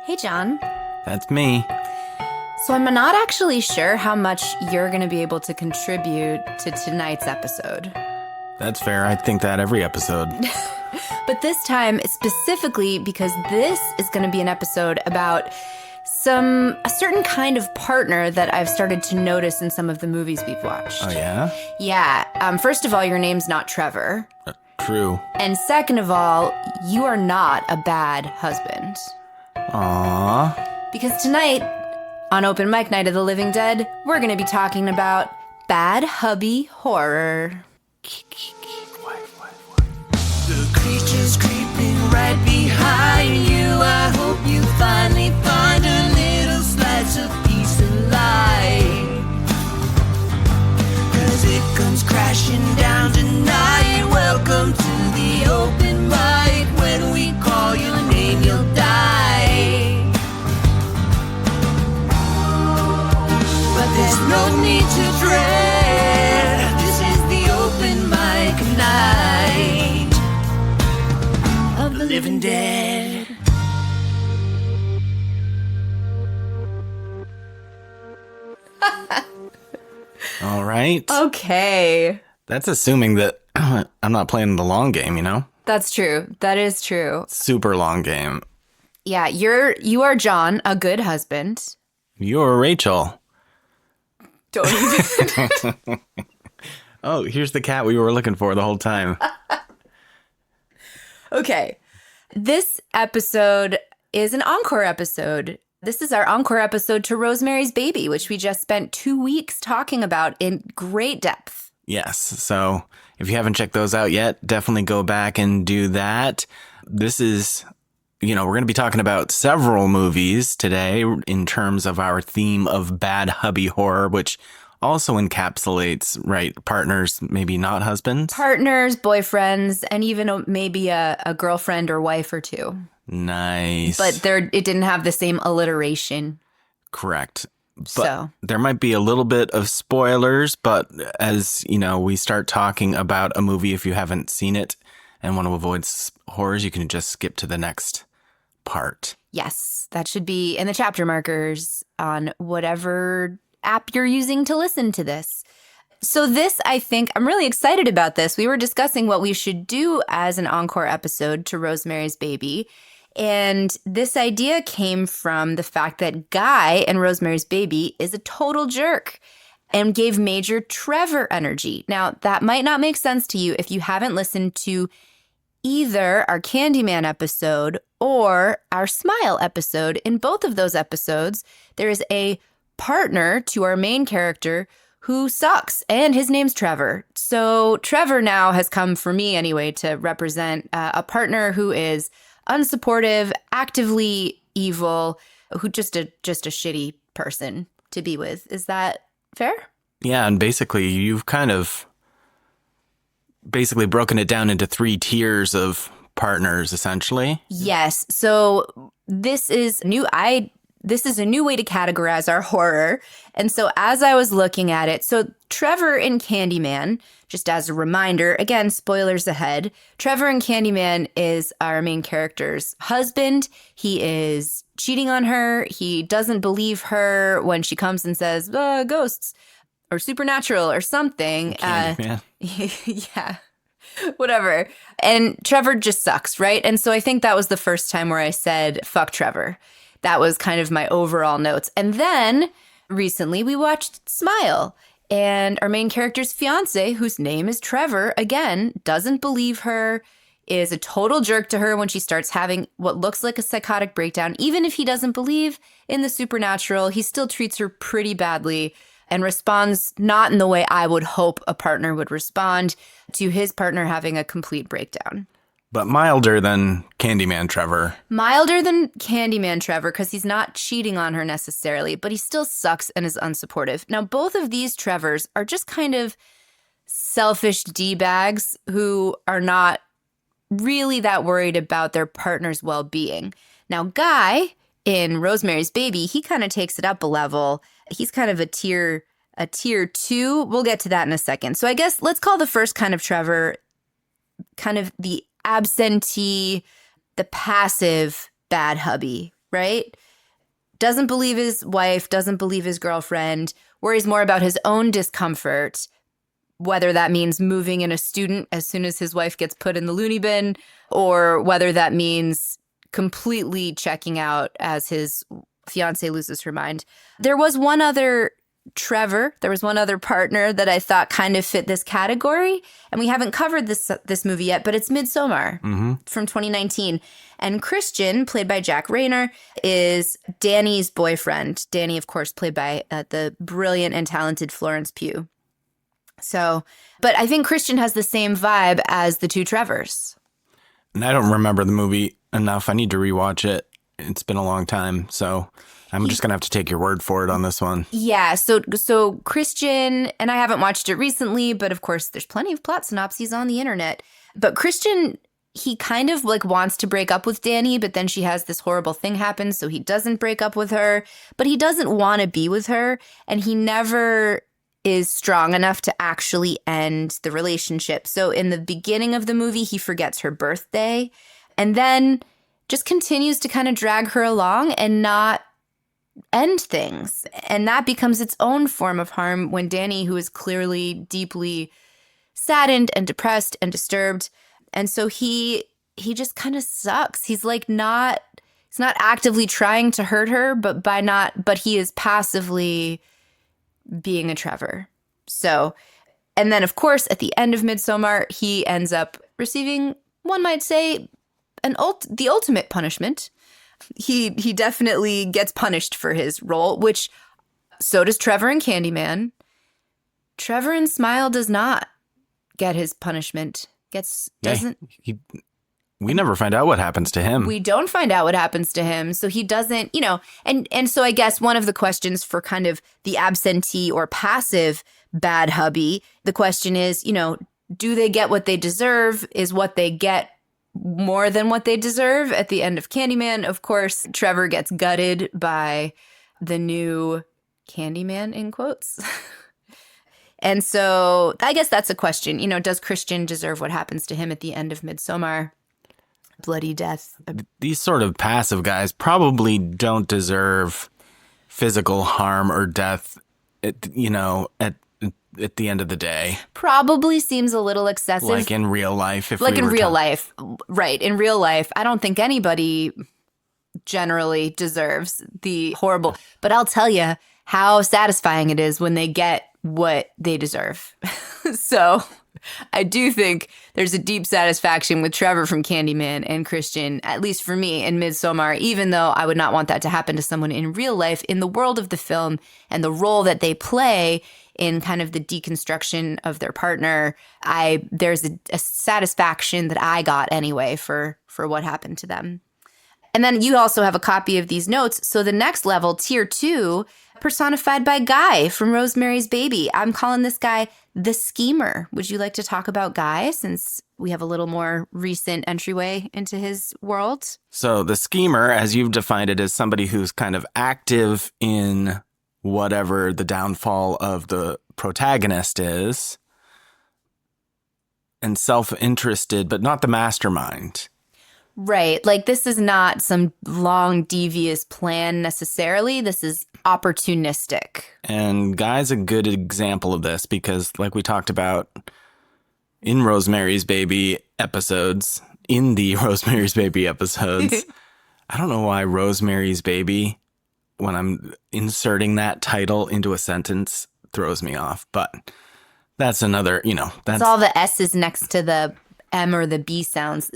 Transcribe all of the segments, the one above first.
Hey, John. That's me. So I'm not actually sure how much you're going to be able to contribute to tonight's episode. That's fair. I think that every episode. But this time, specifically because this is going to be an episode about a certain kind of partner that I've started to notice in some of the movies we've watched. Oh, yeah? Yeah. First of all, your name's not Trevor. True. And second of all, you are not a bad husband. Aww. Because tonight, on Open Mic Night of the Living Dead, we're going to be talking about bad hubby horror. The creature's creeping right behind you. I hope you finally find a little slice of peace and light. 'Cause it comes crashing down tonight. Welcome to the open mic. When we call your name, you'll die. But there's no need to dread. This is the open mic night of the living dead. All right. Okay. That's assuming that I'm not playing the long game, you know? That's true. That is true. Super long game. Yeah, you are John, a good husband. You're Rachel. Don't even. Oh, here's the cat we were looking for the whole time. Okay. This episode is an encore episode. This is our encore episode to Rosemary's Baby, which we just spent 2 weeks talking about in great depth. Yes. So if you haven't checked those out yet, definitely go back and do that. This is, we're going to be talking about several movies today in terms of our theme of bad hubby horror, which also encapsulates, right, partners, maybe not husbands. Partners, boyfriends, and even maybe a girlfriend or wife or two. Nice. But it didn't have the same alliteration. Correct. But So there might be a little bit of spoilers, but as, we start talking about a movie, if you haven't seen it and want to avoid horrors, you can just skip to the next part. yes, that should be in the chapter markers on whatever app you're using to listen to this. So this, I think, I'm really excited about this. We were discussing what we should do as an encore episode to Rosemary's Baby. And this idea came from the fact that Guy in Rosemary's Baby is a total jerk and gave Major Trevor energy. Now, that might not make sense to you if you haven't listened to either our Candyman episode or our Smile episode. In both of those episodes, there is a partner to our main character who sucks, and his name's Trevor. So Trevor now has come for me anyway to represent a partner who is unsupportive, actively evil, who just a shitty person to be with. Is that fair? Yeah, and basically you've kind of broken it down into 3 tiers of partners, essentially. Yes. So this is new. This is a new way to categorize our horror. And so as I was looking at it, so Trevor in Candyman, just as a reminder, again, spoilers ahead, Trevor in Candyman is our main character's husband. He is cheating on her. He doesn't believe her when she comes and says, ghosts or supernatural or something. Candyman. Yeah. Whatever. And Trevor just sucks, right? And so I think that was the first time where I said, fuck Trevor. That was kind of my overall notes. And then recently we watched Smile, and our main character's fiance, whose name is Trevor, again, doesn't believe her, is a total jerk to her when she starts having what looks like a psychotic breakdown. Even if he doesn't believe in the supernatural, he still treats her pretty badly and responds not in the way I would hope a partner would respond to his partner having a complete breakdown. But milder than Candyman Trevor. Milder than Candyman Trevor because he's not cheating on her necessarily, but he still sucks and is unsupportive. Now, both of these Trevors are just kind of selfish D-bags who are not really that worried about their partner's well-being. Now, Guy in Rosemary's Baby, he kind of takes it up a level. He's kind of a tier 2. We'll get to that in a second. So I guess let's call the first kind of Trevor kind of the absentee, the passive bad hubby right? Doesn't believe his wife, doesn't believe his girlfriend, worries more about his own discomfort, whether that means moving in a student as soon as his wife gets put in the loony bin, or whether that means completely checking out as his fiance loses her mind. There was one other Trevor, there was one other partner that I thought kind of fit this category, and we haven't covered this movie yet, but it's Midsommar from 2019. And Christian, played by Jack Rayner, is Danny's boyfriend. Danny, of course, played by the brilliant and talented Florence Pugh. So, but I think Christian has the same vibe as the two Trevors. And I don't remember the movie enough. I need to rewatch it. It's been a long time, so I'm just going to have to take your word for it on this one. Yeah, so Christian, and I haven't watched it recently, but of course there's plenty of plot synopses on the internet. But Christian, he kind of like wants to break up with Danny, but then she has this horrible thing happen, so he doesn't break up with her, but he doesn't want to be with her, and he never is strong enough to actually end the relationship. So in the beginning of the movie, he forgets her birthday, and then just continues to kind of drag her along and not end things. And that becomes its own form of harm when Danny, who is clearly deeply saddened and depressed and disturbed, and so he just kind of sucks. He's like he's not actively trying to hurt her, but he is passively being a Trevor. So, and then of course at the end of Midsommar, he ends up receiving, one might say, the ultimate punishment. He definitely gets punished for his role, which so does Trevor in Candyman. Trevor in Smile does not get his punishment. We never find out what happens to him. We don't find out what happens to him. So he doesn't, and so I guess one of the questions for kind of the absentee or passive bad hubby, the question is, do they get what they deserve? Is what they get more than what they deserve? At the end of Candyman, of course, Trevor gets gutted by the new Candyman, in quotes. And so I guess that's a question. Does Christian deserve what happens to him at the end of Midsommar? Bloody death. These sort of passive guys probably don't deserve physical harm or death, at the end of the day. Probably seems a little excessive. Like in real life. Life. Right. In real life, I don't think anybody generally deserves the horrible. But I'll tell you how satisfying it is when they get what they deserve. So I do think there's a deep satisfaction with Trevor from Candyman and Christian, at least for me, in Midsommar, even though I would not want that to happen to someone in real life. In the world of the film and the role that they play in kind of the deconstruction of their partner, there's a satisfaction that I got anyway for what happened to them. And then you also have a copy of these notes. So the next level, tier 2, personified by Guy from Rosemary's Baby. I'm calling this guy the schemer. Would you like to talk about Guy, since we have a little more recent entryway into his world? So the schemer, as you've defined it, is somebody who's kind of active in whatever the downfall of the protagonist is, and self-interested, but not the mastermind. Right. Like, this is not some long, devious plan necessarily. This is opportunistic. And Guy's a good example of this because, like we talked about in Rosemary's Baby episodes, I don't know why Rosemary's Baby, when I'm inserting that title into a sentence, throws me off. But that's another, that's all the S's next to the M or the B sounds,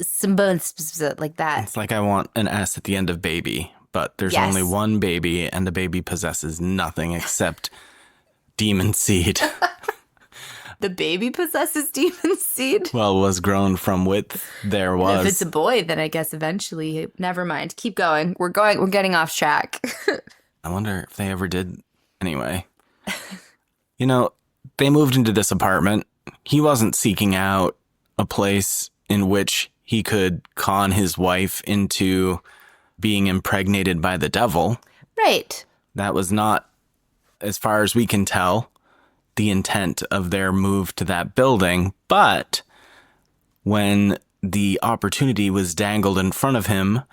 like that. It's like I want an S at the end of baby, but there's only one baby, and the baby possesses nothing except demon seed. The baby possesses demon seed? Well, was grown from width there was. If it's a boy, then I guess eventually, never mind. Keep going. We're getting off track. I wonder if they ever did. Anyway, they moved into this apartment. He wasn't seeking out a place in which he could con his wife into being impregnated by the devil. Right. That was not, as far as we can tell, the intent of their move to that building. But when the opportunity was dangled in front of him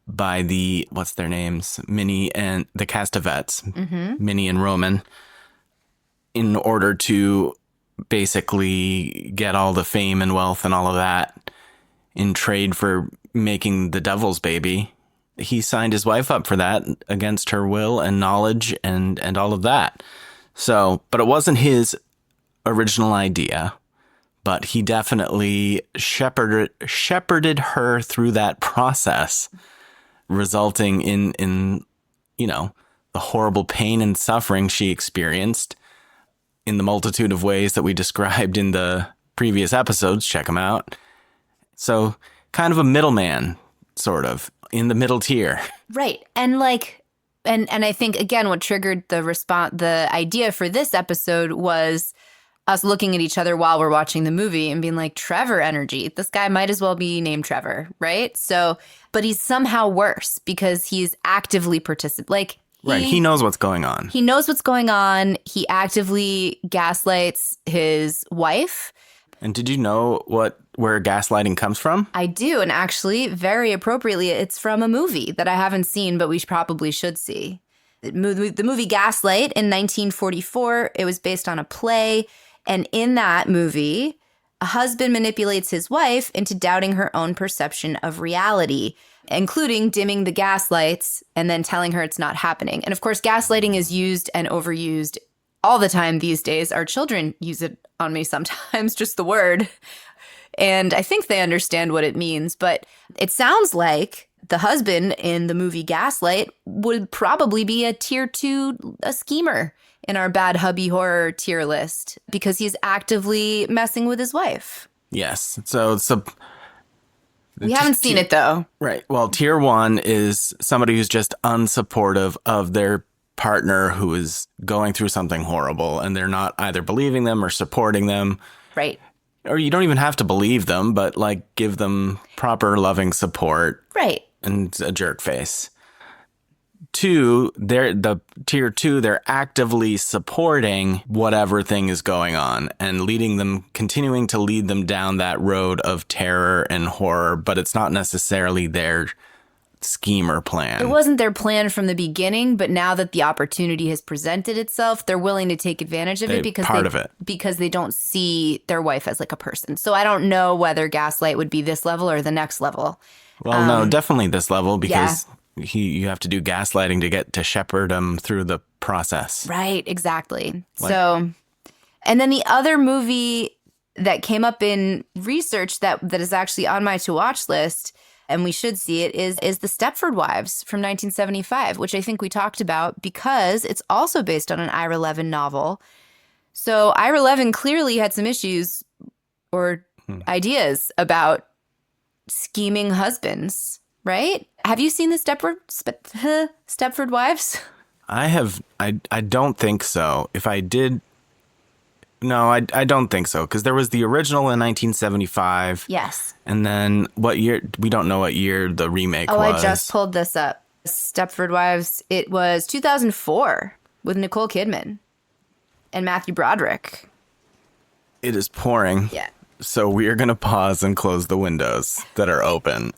by the, what's their names? Minnie and the Castavets, Minnie and Roman, in order to basically get all the fame and wealth and all of that in trade for making the devil's baby. He signed his wife up for that against her will and knowledge and all of that. So, but it wasn't his original idea, but he definitely shepherded her through that process, resulting in the horrible pain and suffering she experienced in the multitude of ways that we described in the previous episodes. Check them out. So kind of a middleman, sort of, in the middle tier. Right. And and I think, again, what triggered the idea for this episode was us looking at each other while we're watching the movie and being like, Trevor energy. This guy might as well be named Trevor, right? So, but he's somehow worse because he's actively participating. Right. He knows what's going on. He knows what's going on. He actively gaslights his wife. And did you know where gaslighting comes from? I do. And actually, very appropriately, it's from a movie that I haven't seen, but we probably should see. The movie Gaslight in 1944. It was based on a play. And in that movie, a husband manipulates his wife into doubting her own perception of reality, including dimming the gaslights and then telling her it's not happening. And of course, gaslighting is used and overused all the time these days. Our children use it on me sometimes, just the word. And I think they understand what it means. But it sounds like the husband in the movie Gaslight would probably be a tier 2, a schemer in our bad hubby horror tier list because he's actively messing with his wife. Yes. So we haven't seen it, though. Right. Well, tier 1 is somebody who's just unsupportive of their partner who is going through something horrible, and they're not either believing them or supporting them. Right. Or you don't even have to believe them, but give them proper loving support. Right. And a jerk face. 2, the tier 2, they're actively supporting whatever thing is going on and continuing to lead them down that road of terror and horror, but it's not necessarily their scheme or plan. It wasn't their plan from the beginning, but now that the opportunity has presented itself, they're willing to take advantage of it because they don't see their wife as like a person. So I don't know whether Gaslight would be this level or the next level. Well, no, definitely this level because you have to do gaslighting to get to shepherd them through the process. Right, exactly. And then the other movie that came up in research that is actually on my to-watch list, and we should see it, is The Stepford Wives from 1975, which I think we talked about because it's also based on an Ira Levin novel. So Ira Levin clearly had some issues or ideas about scheming husbands, right? Have you seen The Stepford Wives? I have. I don't think so. If I did, no, I don't think so. Because there was the original in 1975. Yes. And then what year? We don't know what year the remake was. Oh, I just pulled this up. Stepford Wives. It was 2004 with Nicole Kidman and Matthew Broderick. It is pouring. Yeah. So we are going to pause and close the windows that are open.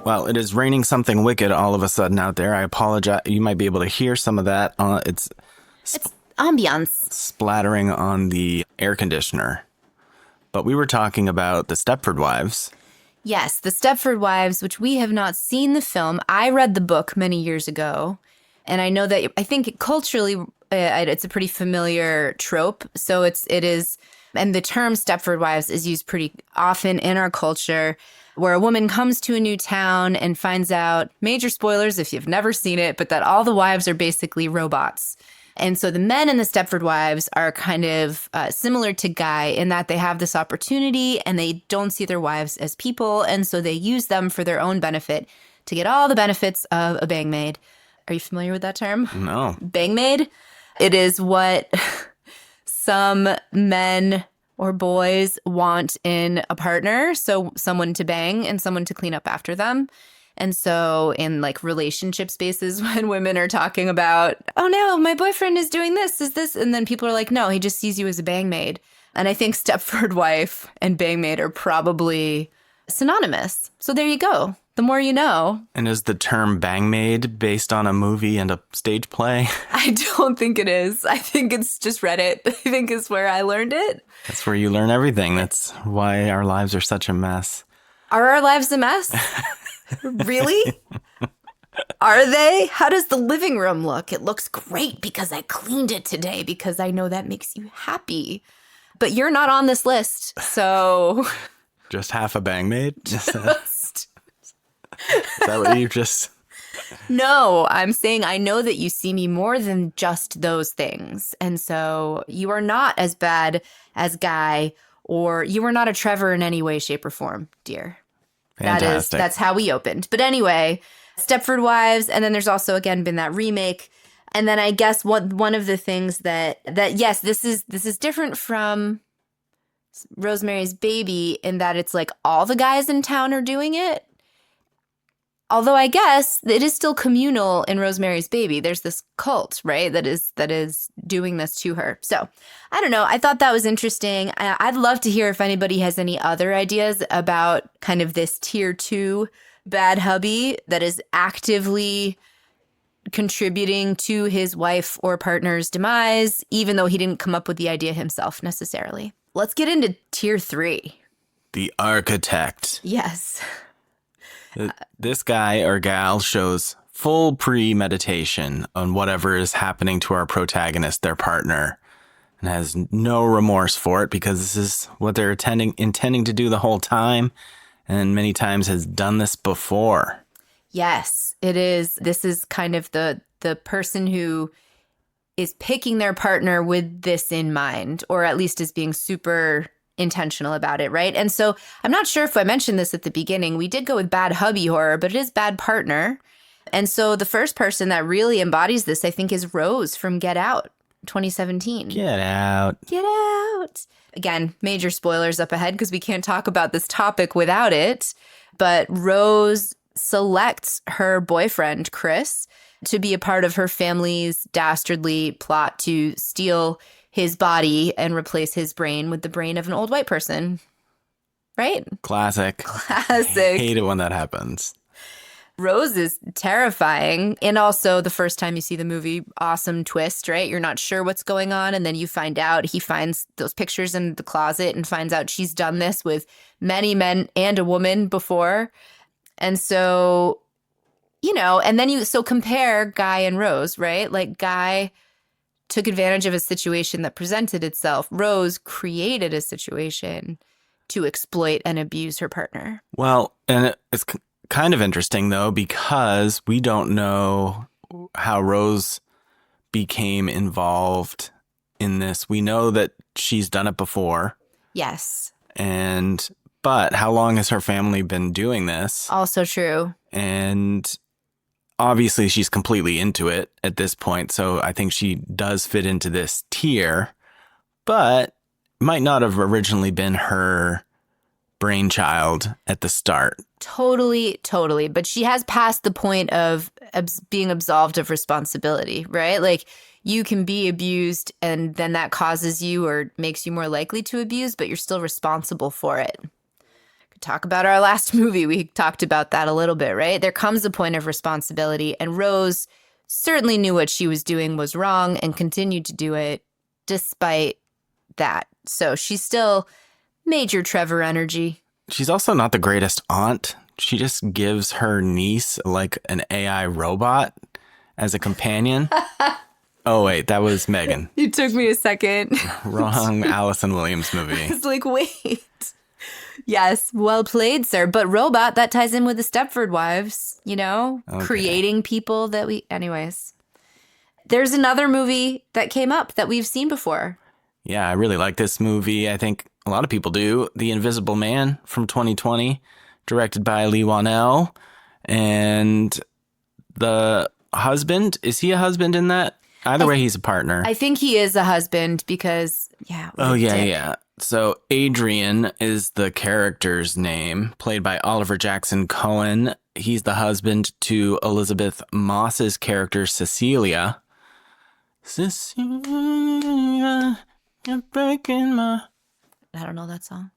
Well, it is raining something wicked all of a sudden out there. I apologize. You might be able to hear some of that. It's ambiance splattering on the air conditioner. But we were talking about The Stepford Wives. Yes, The Stepford Wives, which we have not seen the film. I read the book many years ago, and I know that I think culturally it's a pretty familiar trope. So it is, and the term Stepford Wives is used pretty often in our culture, where a woman comes to a new town and finds out, major spoilers if you've never seen it, but that all the wives are basically robots. And so the men in The Stepford Wives are kind of similar to Guy in that they have this opportunity and they don't see their wives as people. And so they use them for their own benefit to get all the benefits of a bang maid. Are you familiar with that term? No. Bang maid? It is what some men or boys want in a partner. So someone to bang and someone to clean up after them. And so in like relationship spaces, when women are talking about, oh no, my boyfriend is doing this, is this? And then people are like, no, he just sees you as a bangmaid. And I think Stepford wife and bangmaid are probably synonymous. So there you go. The more you know. And is the term bangmaid based on a movie and a stage play? I don't think it is. I think it's just Reddit. I think it's where I learned it. That's where you learn everything. That's why our lives are such a mess. Are our lives a mess? Really? Are they? How does the living room look? It looks great because I cleaned it today because I know that makes you happy. But you're not on this list, so... Just half a bangmaid? Is that what you just... No, I'm saying I know that you see me more than just those things. And so you are not as bad as Guy, or you are not a Trevor in any way, shape, or form, dear. Fantastic. That's how we opened. But anyway, Stepford Wives, and then there's also, again, been that remake. And then I guess one of the things that yes, this is different from Rosemary's Baby in that it's like all the guys in town are doing it. Although I guess it is still communal in Rosemary's Baby. There's this cult, right, that is doing this to her. So I don't know. I thought that was interesting. I'd love to hear if anybody has any other ideas about kind of this tier 2 bad hubby that is actively contributing to his wife or partner's demise, even though he didn't come up with the idea himself necessarily. Let's get into tier 3. The architect. Yes. This guy or gal shows full premeditation on whatever is happening to our protagonist, their partner, and has no remorse for it because this is what they're intending to do the whole time, and many times has done this before. Yes, it is. This is kind of the person who is picking their partner with this in mind, or at least is being super intentional about it, right? And so I'm not sure if I mentioned this at the beginning. We did go with bad hubby horror, but it is bad partner. And so the first person that really embodies this, I think, is Rose from Get Out, 2017. Get out. Get out. Again, major spoilers up ahead because we can't talk about this topic without it. But Rose selects her boyfriend, Chris, to be a part of her family's dastardly plot to steal his body and replace his brain with the brain of an old white person. Right? Classic. Classic. Hate it when that happens. Rose is terrifying. And also the first time you see the movie, awesome twist, right? You're not sure what's going on. And then you find out he finds those pictures in the closet and finds out she's done this with many men and a woman before. And so, you know, and then so compare Guy and Rose, right? Like Guy took advantage of a situation that presented itself. Rose created a situation to exploit and abuse her partner. Well, and it's kind of interesting, though, because we don't know how Rose became involved in this. We know that she's done it before. Yes. But how long has her family been doing this? Also true. And obviously she's completely into it at this point. So I think she does fit into this tier, but might not have originally been her brainchild at the start. Totally. But she has passed the point of being absolved of responsibility, right? Like you can be abused and then that causes you or makes you more likely to abuse, but you're still responsible for it. Talk about our last movie. We talked about that a little bit, right? There comes a point of responsibility, and Rose certainly knew what she was doing was wrong and continued to do it despite that. So she's still major Trevor energy. She's also not the greatest aunt. She just gives her niece like an AI robot as a companion. Oh, wait, that was Megan. You took me a second. Wrong Allison Williams movie. It's like, wait. Yes, well played, sir. But robot, that ties in with the Stepford Wives, you know, okay. Creating people that we... Anyways, there's another movie that came up that we've seen before. Yeah, I really like this movie. I think a lot of people do. The Invisible Man from 2020, directed by Lee Wanell. And the husband, is he a husband in that? Either way, he's a partner. I think he is a husband because, yeah. Oh, yeah. So Adrian is the character's name, played by Oliver Jackson Cohen. He's the husband to Elizabeth Moss's character, Cecilia. Cecilia, you're breaking my... I don't know that song.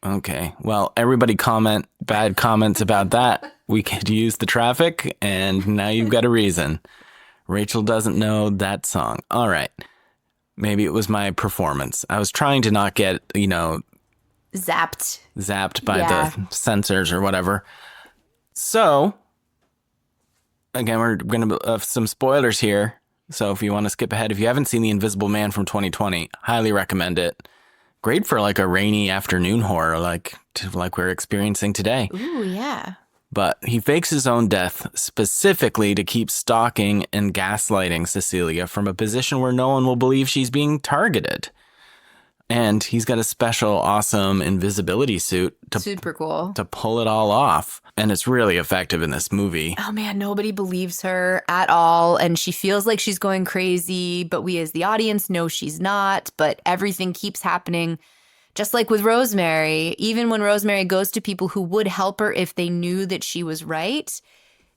Okay. Well, everybody comment bad comments about that. We could use the traffic, and now you've got a reason. Rachel doesn't know that song. All right. Maybe it was my performance. I was trying to not get, zapped by the censors or whatever. So, again, we're going to have some spoilers here. So if you want to skip ahead, if you haven't seen The Invisible Man from 2020, highly recommend it. Great for like a rainy afternoon horror like we're experiencing today. Ooh, yeah. But he fakes his own death specifically to keep stalking and gaslighting Cecilia from a position where no one will believe she's being targeted. And he's got a special, awesome invisibility suit Super cool. to pull it all off. And it's really effective in this movie. Oh, man, nobody believes her at all. And she feels like she's going crazy, but we as the audience know she's not. But everything keeps happening. Just like with Rosemary, even when Rosemary goes to people who would help her if they knew that she was right,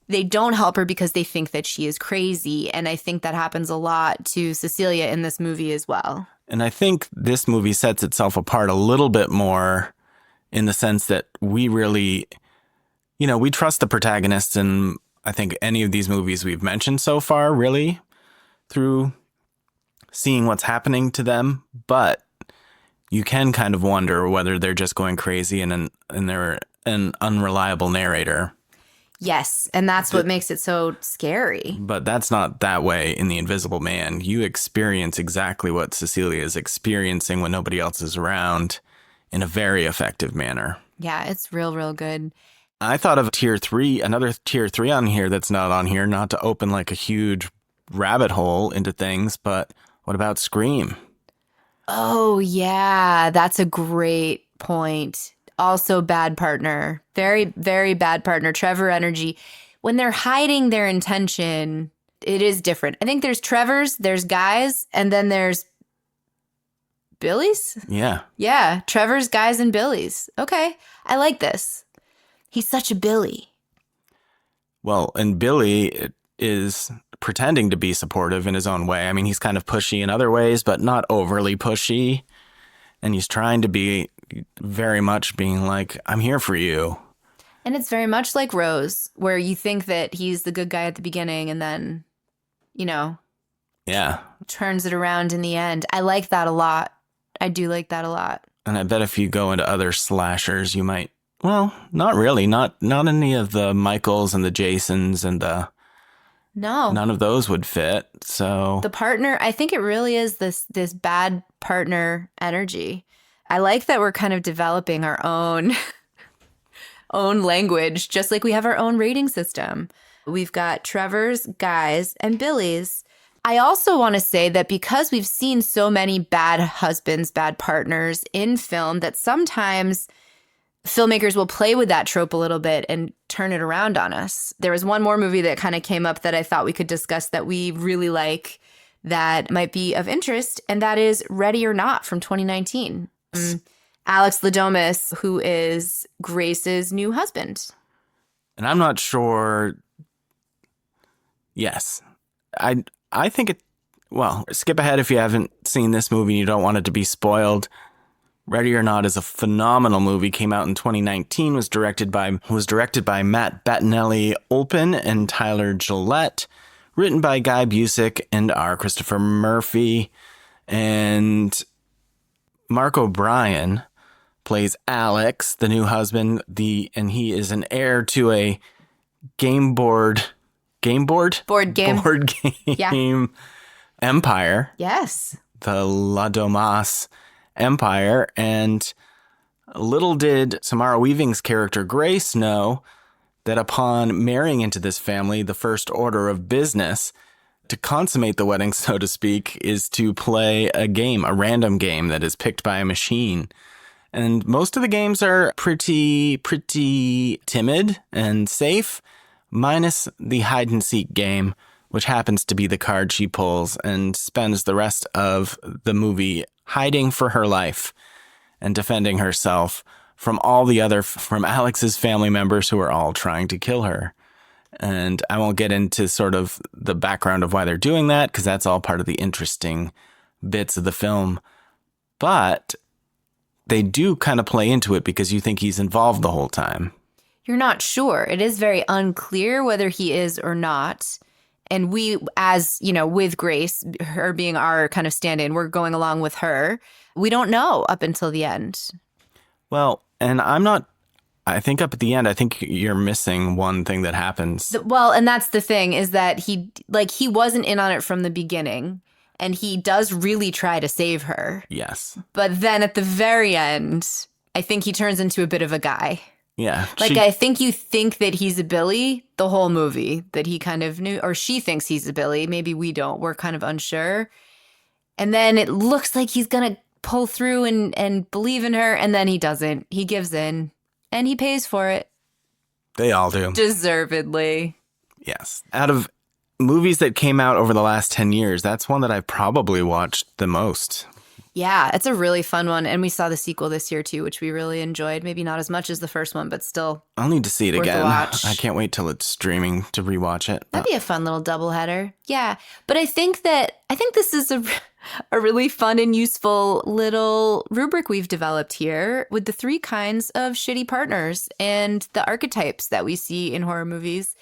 they don't help her because they think that she is crazy. And I think that happens a lot to Cecilia in this movie as well. And I think this movie sets itself apart a little bit more in the sense that we really, we trust the protagonists in, I think, any of these movies we've mentioned so far, really, through seeing what's happening to them. But you can kind of wonder whether they're just going crazy and they're an unreliable narrator. Yes, and that's what makes it so scary. But that's not that way in The Invisible Man. You experience exactly what Cecilia is experiencing when nobody else is around in a very effective manner. Yeah, it's real, real good. I thought of another tier 3 on here that's not on here, not to open like a huge rabbit hole into things, but what about Scream? Oh, yeah, that's a great point. Also bad partner. Very, very bad partner. Trevor energy. When they're hiding their intention, it is different. I think there's Trevors, there's guys, and then there's Billy's? Yeah. Yeah, Trevors, guys, and Billy's. Okay, I like this. He's such a Billy. Well, and Billy is pretending to be supportive in his own way. I mean, he's kind of pushy in other ways, but not overly pushy. And he's trying to be very much being like, I'm here for you. And it's very much like Rose, where you think that he's the good guy at the beginning and then, yeah, turns it around in the end. I like that a lot. I do like that a lot. And I bet if you go into other slashers, you might, well, not really, not any of the Michaels and the Jasons and the... No. None of those would fit. So the partner, I think it really is this bad partner energy. I like that we're kind of developing our own language, just like we have our own rating system. We've got Trevors, guys, and Billy's. I also want to say that because we've seen so many bad husbands, bad partners in film, that sometimes filmmakers will play with that trope a little bit and turn it around on us. There was one more movie that kind of came up that I thought we could discuss that we really like that might be of interest, and that is Ready or Not from 2019. Alex Ladomas, who is Grace's new husband. And I'm not sure. Yes. I think it, well, skip ahead if you haven't seen this movie and you don't want it to be spoiled. Ready or Not is a phenomenal movie. Came out in 2019. Was directed by Matt Bettinelli-Olpin and Tyler Gillette. Written by Guy Busick and R. Christopher Murphy. And Mark O'Brien plays Alex, the new husband. And he is an heir to a board game Yeah. empire. Yes. The Ladomas Empire, and little did Samara Weaving's character Grace know that upon marrying into this family, the first order of business to consummate the wedding, so to speak, is to play a random game that is picked by a machine. And most of the games are pretty timid and safe, minus the hide and seek game, which happens to be the card she pulls, and spends the rest of the movie hiding for her life and defending herself from from Alex's family members who are all trying to kill her. And I won't get into sort of the background of why they're doing that, because that's all part of the interesting bits of the film. But they do kind of play into it because you think he's involved the whole time. You're not sure. It is very unclear whether he is or not. And we, as, with Grace, her being our kind of stand-in, we're going along with her. We don't know up until the end. Well, and I think up at the end, I think you're missing one thing that happens. Well, and that's the thing, is that he wasn't in on it from the beginning. And he does really try to save her. Yes. But then at the very end, I think he turns into a bit of a guy. Yeah. I think you think that he's a Billy the whole movie, that he kind of knew, or she thinks he's a Billy. Maybe we don't. We're kind of unsure. And then it looks like he's going to pull through and believe in her. And then he doesn't. He gives in and he pays for it. They all do. Deservedly. Yes. Out of movies that came out over the last 10 years, that's one that I've probably watched the most. Yeah, it's a really fun one. And we saw the sequel this year, too, which we really enjoyed. Maybe not as much as the first one, but still. I'll need to see it worth again. a watch. I can't wait till it's streaming to rewatch it. That'd be a fun little doubleheader. Yeah. But I think this is a really fun and useful little rubric we've developed here with the 3 kinds of shitty partners and the archetypes that we see in horror movies.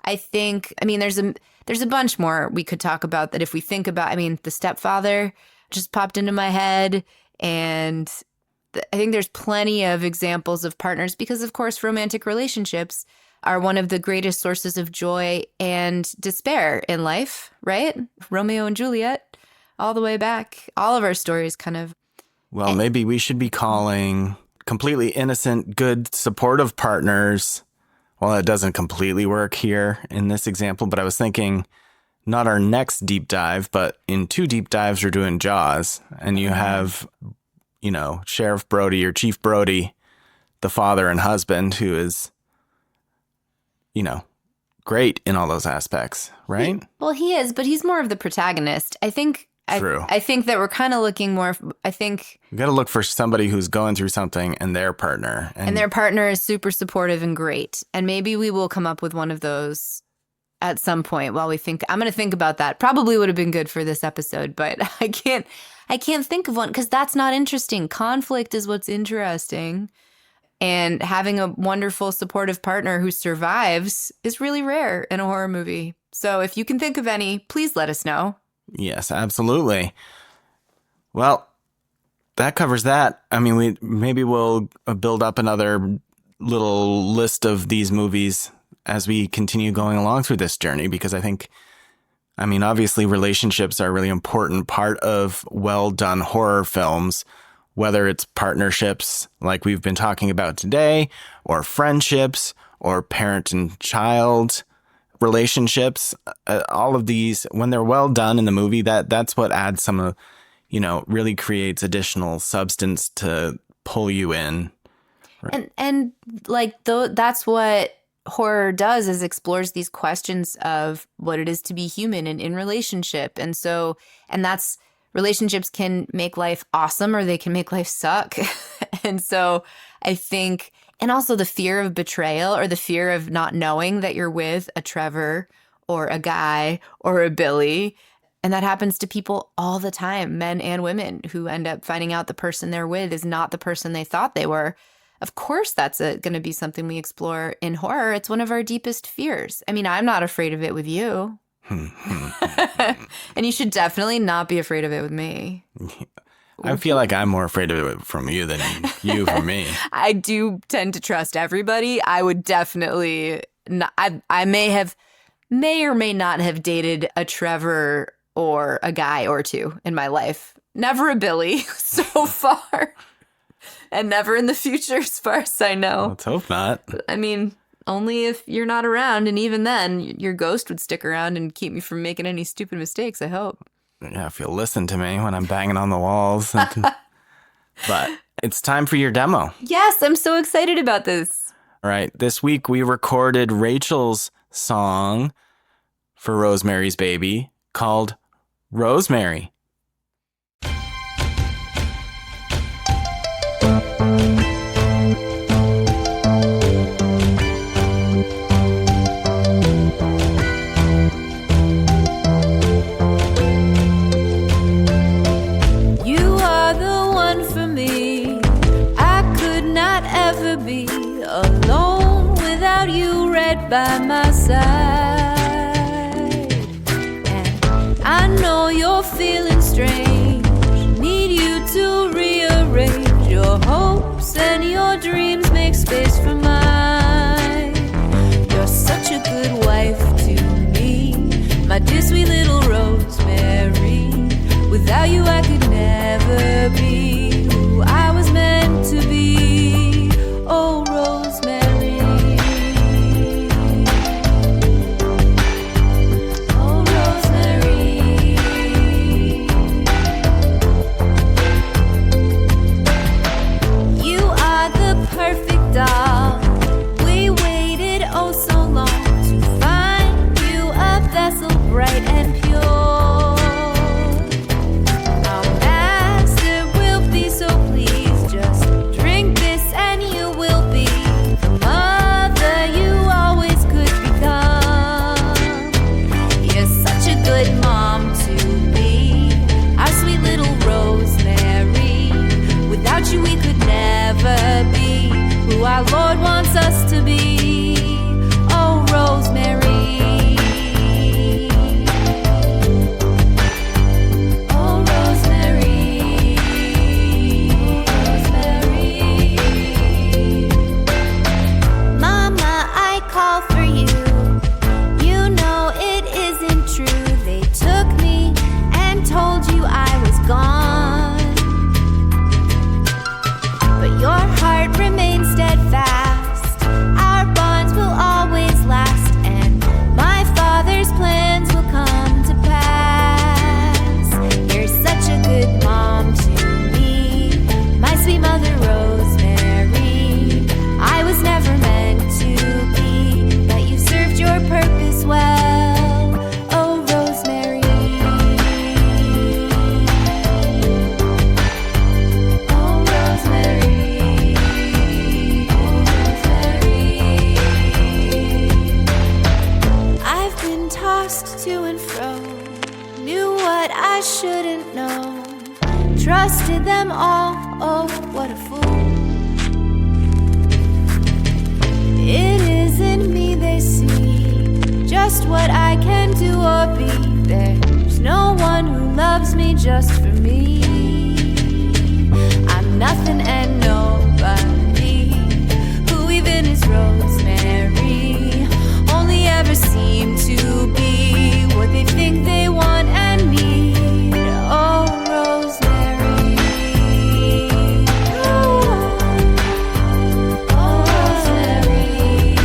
There's a bunch more we could talk about that if we think about, the stepfather just popped into my head. And I think there's plenty of examples of partners because, of course, romantic relationships are one of the greatest sources of joy and despair in life, right? Romeo and Juliet, all the way back. All of our stories kind of. Well, maybe we should be calling completely innocent, good, supportive partners. Well, it doesn't completely work here in this example, but I was thinking not our next deep dive, but in 2 deep dives, we're doing Jaws. And you have, Sheriff Brody or Chief Brody, the father and husband, who is, great in all those aspects, right? Well, he is, but he's more of the protagonist. I think. True. I think that we're kind of looking more. You got to look for somebody who's going through something and their partner. And their partner is super supportive and great. And maybe we will come up with one of those at some point while we think. I'm going to think about that. Probably would have been good for this episode, but I can't think of one because that's not interesting. Conflict is what's interesting. And having a wonderful, supportive partner who survives is really rare in a horror movie. So if you can think of any, please let us know. Yes, absolutely. Well, that covers that. We'll build up another little list of these movies as we continue going along through this journey, because obviously relationships are a really important part of well-done horror films, whether it's partnerships like we've been talking about today, or friendships, or parent and child relationships. All of these, when they're well done in the movie, that's what adds some of, really creates additional substance to pull you in. And that's what horror does, is explores these questions of what it is to be human and in relationship. And that's relationships can make life awesome or they can make life suck. And so I think, and also the fear of betrayal or the fear of not knowing that you're with a Trevor or a Guy or a Billy. And that happens to people all the time, men and women, who end up finding out the person they're with is not the person they thought they were. Of course, that's going to be something we explore in horror. It's one of our deepest fears. I'm not afraid of it with you. And you should definitely not be afraid of it with me. I feel like I'm more afraid of it from you than you from me. I do tend to trust everybody. I would definitely not, I may or may not have dated a Trevor or a Guy or 2 in my life. Never a Billy so far. And never in the future, as far as I know. Let's hope not. Only if you're not around. And even then, your ghost would stick around and keep me from making any stupid mistakes, I hope. Yeah, if you'll listen to me when I'm banging on the walls. But it's time for your demo. Yes, I'm so excited about this. All right. This week, we recorded Rachel's song for Rosemary's Baby called Rosemary. By my side, and I know you're feeling strange. Need you to rearrange your hopes and your dreams, make space for mine. You're such a good wife to me, my dear sweet little Rosemary. Without you I could never be who I was meant to be. Oh, Rosemary. We waited oh so long to find you a vessel bright and pure. Our master will be so pleased. Just drink this and you will be the mother you always could become. You're such a good mom to be, our sweet little Rosemary. Without you we could never be who our Lord wants us to be. Oh, Rosemary. Oh, Rosemary. Rosemary. Mama, I call for you. You know it isn't true. They took me and told you I was gone. But your heart remains steadfast. Our bonds will always last, and my Father's plans will come to pass. You're such a good mom to me, my sweet mother Rosemary. I was never meant to be, but you served your purpose well. Oh, Rosemary. Oh, Rosemary. To and fro, knew what I shouldn't know, trusted them all, oh what a fool. It isn't me they see, just what I can do or be. There's no one who loves me just for me. I'm nothing and nobody, who even is Rosemary, only ever seem to be what they think they want and need. Oh, Rosemary. Oh, Rosemary.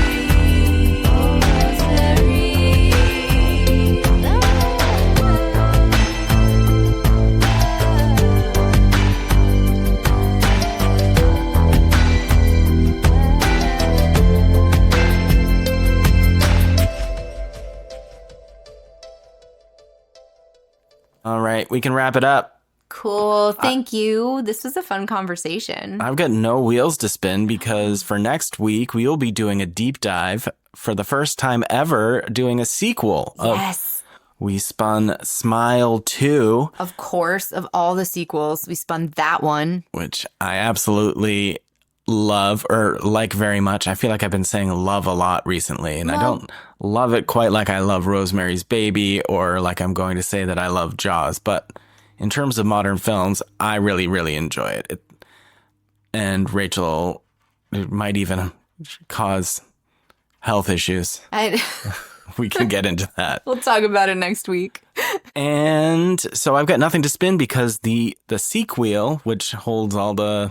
Oh, Rosemary. All right, we can wrap it up. Cool. Thank you. This was a fun conversation. I've got no wheels to spin because for next week, we will be doing a deep dive for the first time ever, doing a sequel. Yes. We spun Smile 2. Of course, of all the sequels, we spun that one. Which I absolutely love or like very much. I feel like I've been saying love a lot recently, and I don't love it quite like I love Rosemary's Baby or like I'm going to say that I love Jaws. But in terms of modern films, I really, really enjoy it. And Rachel, it might even cause health issues. We can get into that. We'll talk about it next week. And so I've got nothing to spin because the sequel, which holds all the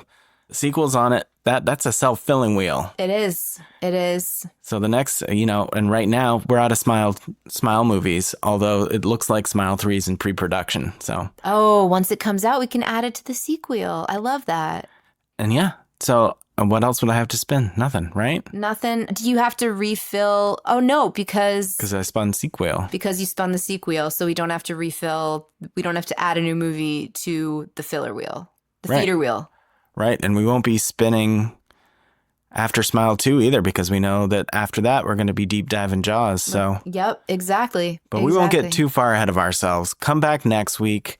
sequels on it, that's a self-filling wheel. It is. It is. So the next, and right now we're out of Smile movies, although it looks like Smile 3 is in pre-production. So. Oh, once it comes out, we can add it to the sequel. I love that. And yeah, so And what else would I have to spin? Nothing, right? Nothing. Do you have to refill? Oh, no, because I spun sequel. Because you spun the sequel, so we don't have to refill. We don't have to add a new movie to the filler wheel, the Right. feeder wheel. Right. And we won't be spinning after Smile 2 either, because we know that after that, we're going to be deep diving Jaws. So, Yep, exactly. but we won't get too far ahead of ourselves. Come back next week.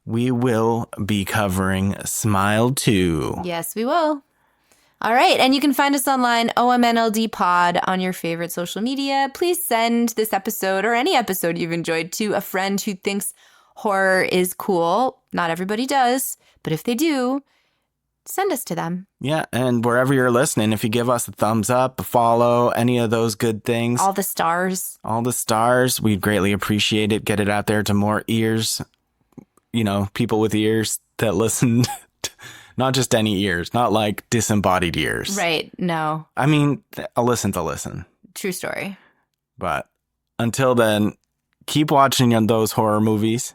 We will be covering Smile 2. Yes, we will. All right. And you can find us online, OMNLD Pod, on your favorite social media. Please send this episode or any episode you've enjoyed to a friend who thinks horror is cool. Not everybody does, but if they do, send us to them. Yeah. And wherever you're listening, if you give us a thumbs up, a follow, any of those good things, All the stars. we'd greatly appreciate it. Get it out there to more ears, people with ears that listen. Not just any ears, not like disembodied ears. Right. No. I mean, I'll listen to listen. True story. But until then, keep watching those horror movies.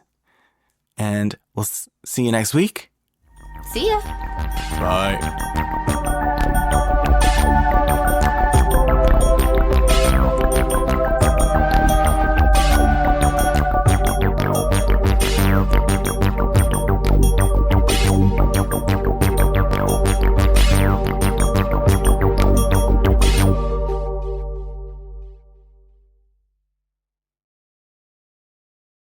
And we'll see you next week. See ya. Bye.